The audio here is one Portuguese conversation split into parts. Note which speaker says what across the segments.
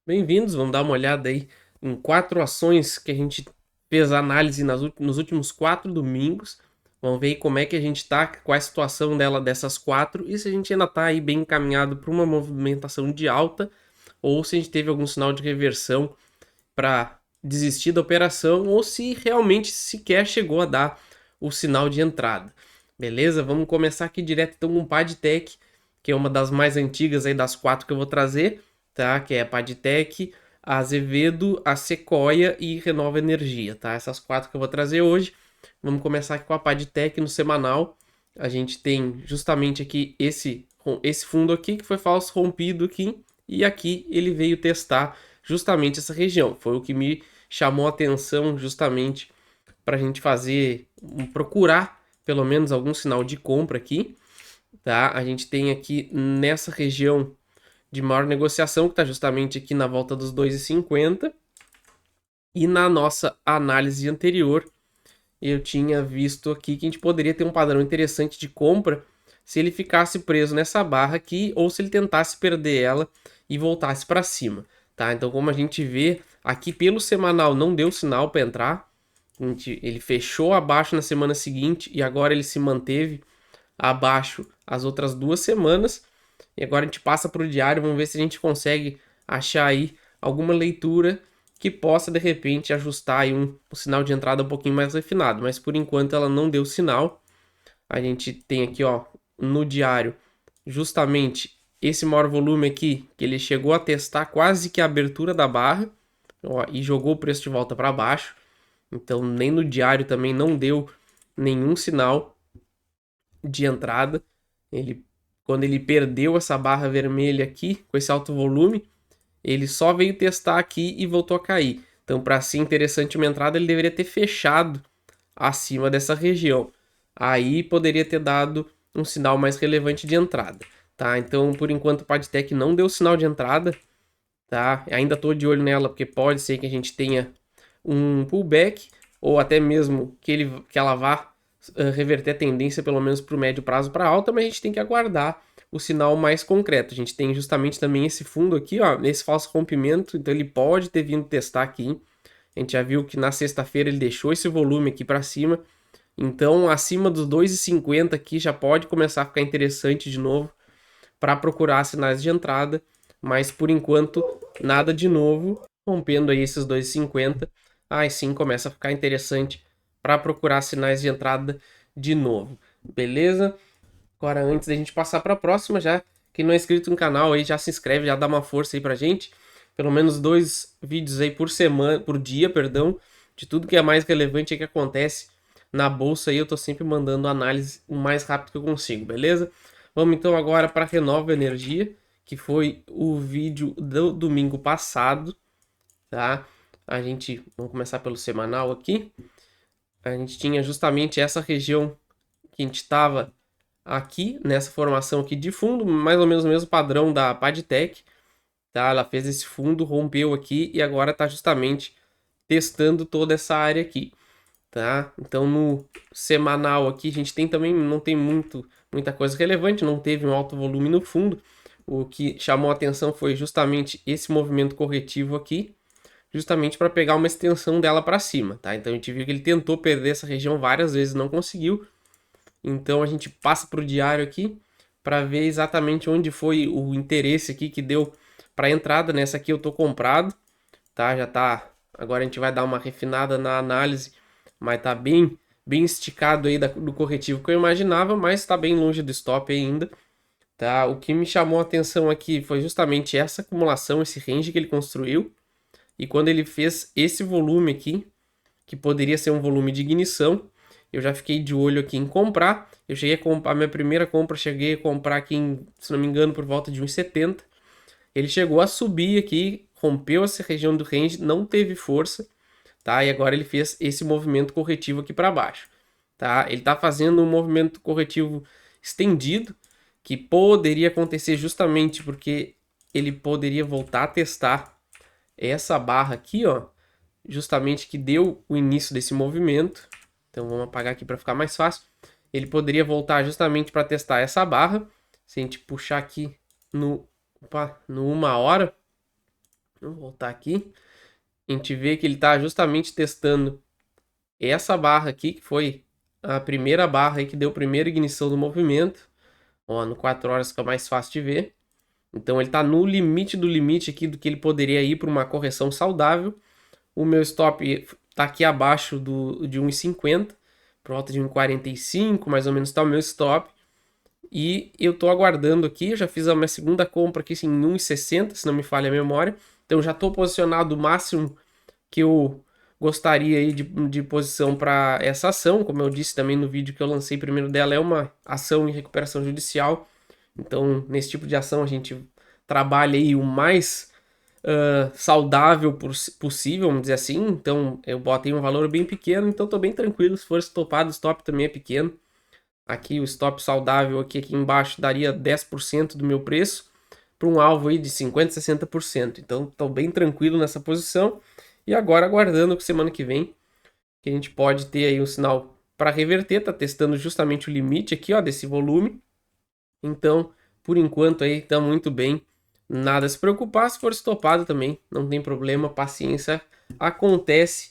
Speaker 1: Bem-vindos, vamos dar uma olhada aí em 4 ações que a gente fez análise nos últimos 4 domingos. Vamos ver aí como é que a gente tá, qual é a situação dessas 4 e se a gente ainda tá aí bem encaminhado para uma movimentação de alta ou se a gente teve algum sinal de reversão para desistir da operação ou se realmente sequer chegou a dar o sinal de entrada. Beleza? Vamos começar aqui direto então com o Padtech, que é uma das mais antigas aí das 4 que eu vou trazer, tá? Que é a Padtech, a Azevedo, a Sequoia e Renova Energia, tá? Essas 4 que eu vou trazer hoje. Vamos começar aqui com a Padtech no semanal. A gente tem justamente aqui esse fundo aqui que foi falso rompido aqui e aqui ele veio testar justamente essa região. Foi o que me chamou a atenção justamente para a gente procurar pelo menos algum sinal de compra aqui, tá? A gente tem aqui nessa região de maior negociação, que está justamente aqui na volta dos 2,50. E na nossa análise anterior, eu tinha visto aqui que a gente poderia ter um padrão interessante de compra se ele ficasse preso nessa barra aqui ou se ele tentasse perder ela e voltasse para cima, tá? Então, como a gente vê, aqui pelo semanal não deu sinal para entrar. Ele fechou abaixo na semana seguinte e agora ele se manteve abaixo as outras 2 semanas. E agora a gente passa para o diário, vamos ver se a gente consegue achar aí alguma leitura que possa de repente ajustar aí um sinal de entrada um pouquinho mais refinado. Mas por enquanto ela não deu sinal. A gente tem aqui, ó, no diário, justamente esse maior volume aqui, que ele chegou a testar quase que a abertura da barra, ó, e jogou o preço de volta para baixo. Então, nem no diário também não deu nenhum sinal de entrada. Quando ele perdeu essa barra vermelha aqui, com esse alto volume, ele só veio testar aqui e voltou a cair. Então, para ser interessante uma entrada, ele deveria ter fechado acima dessa região. Aí poderia ter dado um sinal mais relevante de entrada, tá? Então, por enquanto, o Padtech não deu sinal de entrada, tá? Ainda estou de olho nela, porque pode ser que a gente tenha um pullback, ou até mesmo que ela vá reverter a tendência, pelo menos para o médio prazo para alta, mas a gente tem que aguardar o sinal mais concreto. A gente tem justamente também esse fundo aqui, ó, esse falso rompimento, então ele pode ter vindo testar aqui. A gente já viu que na sexta-feira ele deixou esse volume aqui para cima. Então, acima dos 2,50 aqui já pode começar a ficar interessante de novo para procurar sinais de entrada, mas por enquanto nada de novo, rompendo aí esses 2,50. Aí sim começa a ficar interessante para procurar sinais de entrada de novo. Beleza? Agora antes da gente passar para a próxima, já quem não é inscrito no canal aí já se inscreve, já dá uma força aí pra gente. Pelo menos 2 vídeos aí por semana, por dia, perdão, de tudo que é mais relevante aí que acontece na bolsa aí, eu tô sempre mandando análise o mais rápido que eu consigo, beleza? Vamos então agora para Renova Energia, que foi o vídeo do domingo passado, tá? Vamos começar pelo semanal aqui. A gente tinha justamente essa região que a gente estava aqui, nessa formação aqui de fundo, mais ou menos o mesmo padrão da Padtech, tá? Ela fez esse fundo, rompeu aqui e agora está justamente testando toda essa área aqui, tá? Então no semanal aqui a gente tem também, não tem muita coisa relevante, não teve um alto volume no fundo. O que chamou a atenção foi justamente esse movimento corretivo aqui, justamente para pegar uma extensão dela para cima, tá? Então a gente viu que ele tentou perder essa região várias vezes, não conseguiu. Então a gente passa para o diário aqui para ver exatamente onde foi o interesse aqui que deu para a entrada. Nessa aqui eu tô comprado, tá? Já tá. Agora a gente vai dar uma refinada na análise, mas tá bem esticado aí do corretivo que eu imaginava, mas está bem longe do stop ainda, tá? O que me chamou a atenção aqui foi justamente essa acumulação, esse range que ele construiu. E quando ele fez esse volume aqui, que poderia ser um volume de ignição, eu já fiquei de olho aqui em comprar. Eu cheguei a comprar, a minha primeira compra, cheguei a comprar aqui, se não me engano, por volta de 1,70. Ele chegou a subir aqui, rompeu essa região do range, não teve força, tá? E agora ele fez esse movimento corretivo aqui para baixo, tá? Ele tá fazendo um movimento corretivo estendido, que poderia acontecer justamente porque ele poderia voltar a testar essa barra aqui, ó, justamente que deu o início desse movimento. Então vamos apagar aqui para ficar mais fácil. Ele poderia voltar justamente para testar essa barra. Se a gente puxar aqui no 1 hora, Vamos voltar aqui. A gente vê que ele está justamente testando essa barra aqui, que foi a primeira barra aí que deu a primeira ignição do movimento. Ó, no 4 horas fica mais fácil de ver. Então ele está no limite do limite aqui do que ele poderia ir para uma correção saudável. O meu stop está aqui abaixo de 1,50, por volta de 1,45, mais ou menos está o meu stop. E eu estou aguardando aqui, eu já fiz a minha segunda compra aqui em 1,60, se não me falha a memória. Então já estou posicionado o máximo que eu gostaria aí de posição para essa ação. Como eu disse também no vídeo que eu lancei primeiro dela, é uma ação em recuperação judicial. Então, nesse tipo de ação, a gente trabalha aí o mais saudável possível, vamos dizer assim. Então, eu botei um valor bem pequeno, então estou bem tranquilo. Se for estopado, o stop também é pequeno. Aqui o stop saudável aqui embaixo daria 10% do meu preço para um alvo aí de 50%, 60%. Então, estou bem tranquilo nessa posição. E agora aguardando que semana que vem que a gente pode ter aí um sinal para reverter, tá testando justamente o limite aqui, ó, desse volume. Então, por enquanto aí tá muito bem. Nada a se preocupar, se for estopado também, não tem problema, paciência. Acontece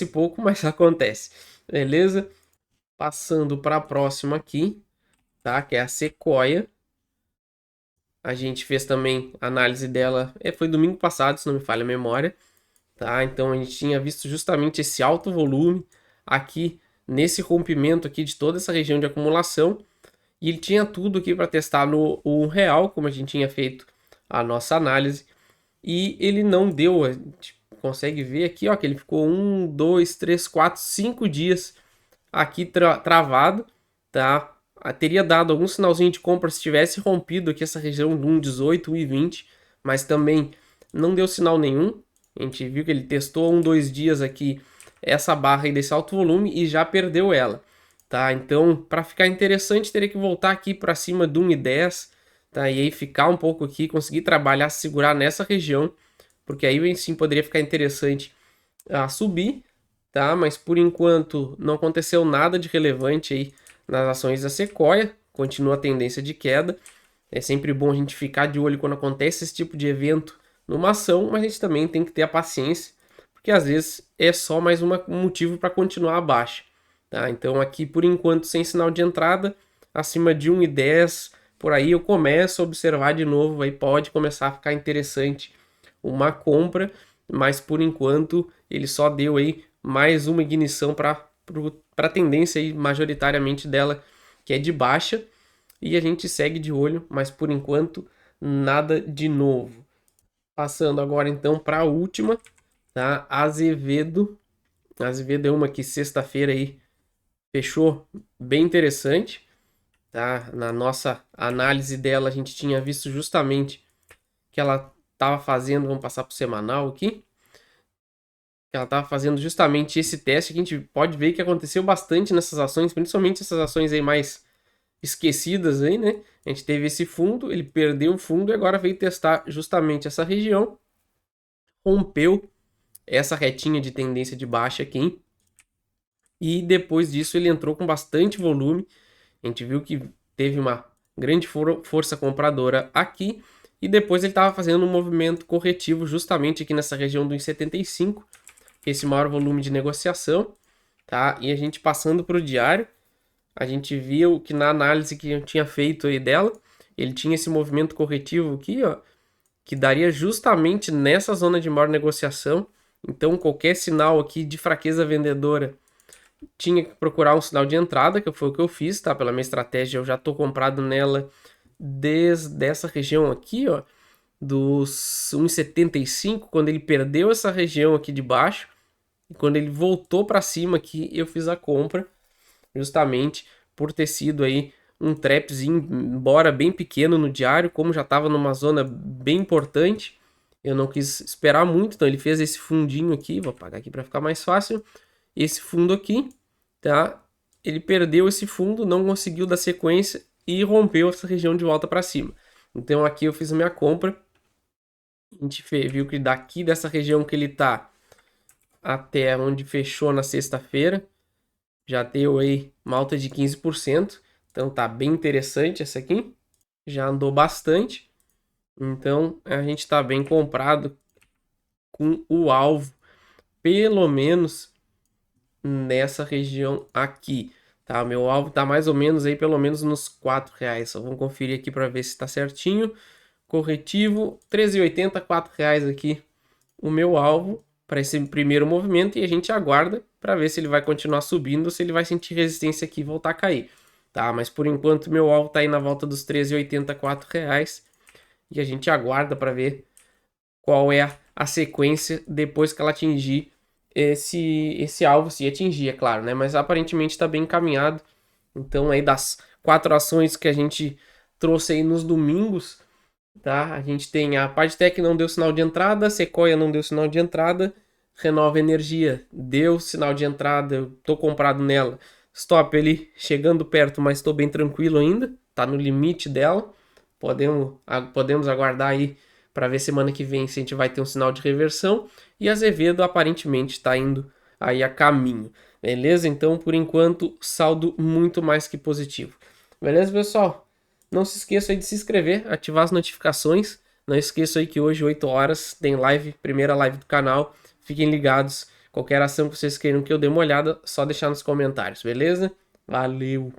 Speaker 1: pouco, mas acontece. Beleza? Passando para a próxima aqui, tá? Que é a Sequoia. A gente fez também a análise dela, foi domingo passado, se não me falha a memória, tá? Então a gente tinha visto justamente esse alto volume aqui nesse rompimento aqui de toda essa região de acumulação. E ele tinha tudo aqui para testar no real, como a gente tinha feito a nossa análise. E ele não deu, a gente consegue ver aqui, ó, que ele ficou 1, 2, 3, 4, 5 dias aqui travado, tá? Teria dado algum sinalzinho de compra se tivesse rompido aqui essa região de 1,18, 1,20, mas também não deu sinal nenhum. A gente viu que ele testou 1, 2 dias aqui essa barra aí desse alto volume e já perdeu ela, tá? Então, para ficar interessante, teria que voltar aqui para cima de 1,10, tá? E aí ficar um pouco aqui, conseguir trabalhar, segurar nessa região, porque aí sim poderia ficar interessante a subir, tá? Mas por enquanto não aconteceu nada de relevante aí nas ações da Sequoia, continua a tendência de queda. É sempre bom a gente ficar de olho quando acontece esse tipo de evento numa ação, mas a gente também tem que ter a paciência, porque às vezes é só mais um motivo para continuar a baixa, tá? Então aqui por enquanto sem sinal de entrada, acima de 1,10, por aí eu começo a observar de novo, aí pode começar a ficar interessante uma compra, mas por enquanto ele só deu aí mais uma ignição para a tendência aí majoritariamente dela, que é de baixa, e a gente segue de olho, mas por enquanto nada de novo. Passando agora então para a última, tá? Azevedo. Azevedo é uma que sexta-feira aí fechou bem interessante, tá? Na nossa análise dela a gente tinha visto justamente que ela estava fazendo, vamos passar para o semanal aqui, que ela estava fazendo justamente esse teste, que a gente pode ver que aconteceu bastante nessas ações, principalmente essas ações aí mais esquecidas aí, né? A gente teve esse fundo, ele perdeu o fundo e agora veio testar justamente essa região, rompeu essa retinha de tendência de baixa aqui, e depois disso ele entrou com bastante volume. A gente viu que teve uma grande força compradora aqui, e depois ele estava fazendo um movimento corretivo justamente aqui nessa região do 1,75, esse maior volume de negociação, tá? E a gente passando para o diário, a gente viu que na análise que eu tinha feito aí dela, ele tinha esse movimento corretivo aqui, ó, que daria justamente nessa zona de maior negociação. Então, qualquer sinal aqui de fraqueza vendedora tinha que procurar um sinal de entrada, que foi o que eu fiz, tá? Pela minha estratégia, eu já tô comprado nela desde essa região aqui, ó, dos 1,75, quando ele perdeu essa região aqui de baixo, e quando ele voltou para cima aqui, eu fiz a compra, justamente por ter sido aí um trapzinho, embora bem pequeno no diário, como já estava numa zona bem importante, eu não quis esperar muito, então ele fez esse fundinho aqui, vou apagar aqui para ficar mais fácil, esse fundo aqui, tá? Ele perdeu esse fundo, não conseguiu dar sequência e rompeu essa região de volta para cima. Então aqui eu fiz a minha compra, a gente viu que daqui dessa região que ele tá até onde fechou na sexta-feira, já deu aí uma alta de 15%, então tá bem interessante essa aqui, já andou bastante, então a gente tá bem comprado com o alvo, pelo menos nessa região aqui, tá? Meu alvo tá mais ou menos aí, pelo menos nos R$ 4. Só vamos conferir aqui para ver se está certinho. Corretivo, R$ 13,80, R$ 4 aqui o meu alvo para esse primeiro movimento e a gente aguarda para ver se ele vai continuar subindo ou se ele vai sentir resistência aqui e voltar a cair, tá? Mas por enquanto meu alvo tá aí na volta dos R$ 13,80, R$ 4 e a gente aguarda para ver qual é a sequência depois que ela atingir esse alvo, se atingir, é claro, né? Mas aparentemente está bem encaminhado. Então aí das 4 ações que a gente trouxe aí nos domingos, tá? A gente tem a Padtech não deu sinal de entrada, Sequoia não deu sinal de entrada, Renova Energia deu sinal de entrada, eu tô comprado nela. Stop ali chegando perto, mas estou bem tranquilo ainda, tá no limite dela. Podemos aguardar aí para ver semana que vem se a gente vai ter um sinal de reversão. E a Azevedo aparentemente está indo aí a caminho. Beleza? Então, por enquanto, saldo muito mais que positivo. Beleza, pessoal? Não se esqueça aí de se inscrever, ativar as notificações. Não esqueça aí que hoje, 8 horas, tem live, primeira live do canal. Fiquem ligados. Qualquer ação que vocês queiram que eu dê uma olhada, só deixar nos comentários, beleza? Valeu!